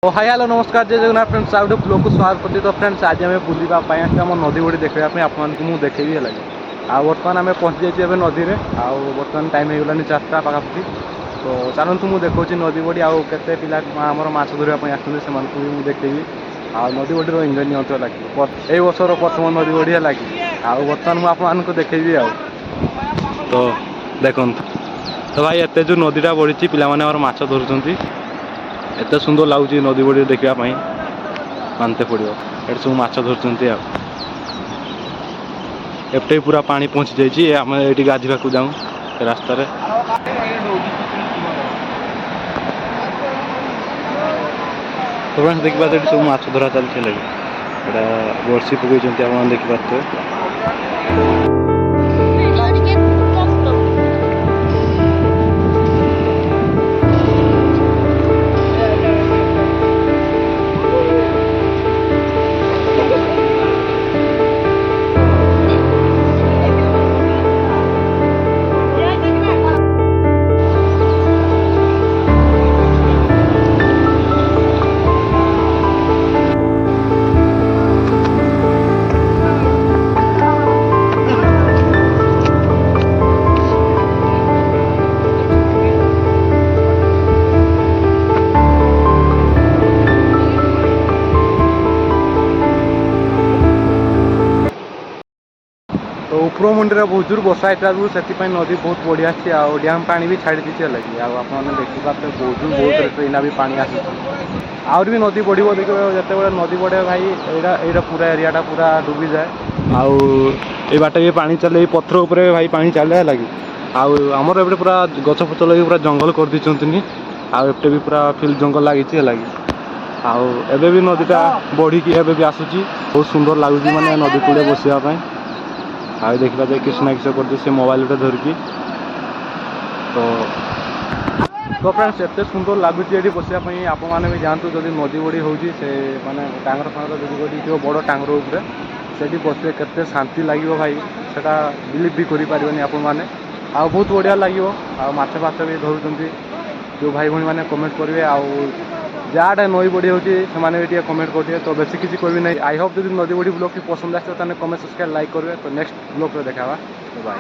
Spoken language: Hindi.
तो हाय हेलो नमस्कार जय जगन्नाथ फ्रेंड्स आउ गोटे ब्लॉग को स्वागत करती। तो फ्रेंड्स आज आम बुलवाई आम नदी बड़ी देखा आपको देखेबी लगे बर्तमान आम पहुँची जाइए नदी में बर्तमान टाइम हो गलानी 4टा पाखापाखि। तो चलतु मुझे देखा नदी बड़ी आउ के पिला आमर माछ धरवाई आसती भी देखेबी नदी बड़ी एंजय नियंत्रण लगे यही वर्षर प्रथम नदी बड़ी लगे बर्तमान मुझे आपको देखेबी तो देखो तो भाई एत जो नदीटा बढ़ी पिला माछ धरुंच एत सुंदर लगुच नदी बड़ी देखापी मानते पड़ो ये सब माछ धरुंच एपटे पूरा पानी पहुँची जाइए आम ये गाधोवा जाऊँ रास्त तो फ्रेंड्स देखिए सब माछ धरा चलती लगे बर्षी पकई आप देखिए। तो ऊपर मुंडे बहुत जोर बसा होता से नदी बहुत बढ़िया अच्छी डैम पानी भी छाड़ी दीजिए लगी आप देखिए बहुत जोर बहुत इना भी पानी आस आहरी भी नदी बढ़ देखिए जिते नदी बढ़े भाई यहाँ पूरा एरियाटा पूरा डूबी जाए आई बाटे भी पानी चले पत्थर उपर भाई पानी चले लगी आमर ए पूरा गछ फच लगे पूरा जंगल कर दी आटे भी पूरा फील्ड जंगल लगी लगी आबे भी नदीटा बढ़ी भी आसूसी बहुत सुंदर लगुच माने नदी कूड़े बसापी देखा जाए किसी ना किसी कर से मोबाइल धरिकी तो फ्रेंड्स एत सुंदर लगुच ये बसापी आप भी जातु जब नदी बड़ी होती से माने टांगर फांगर जो बड़ टांगर उपरे से बसे के शांति लगे भाई से बिलीव भी करें आप बहुत बढ़िया लगे माछ फाछ भी धरुंच जो भाई भाई मैंने कमेंट करेंगे जहाँ नई बड़ी होती कमेंट करेंगे तो बेसी किसी करी ना। आई होप जब नदी बड़ी ब्लॉग की पसंद आए कमेंट सब्सक्राइब लाइक करेंगे तो नेक्स्ट ब्लॉग देखा बाय।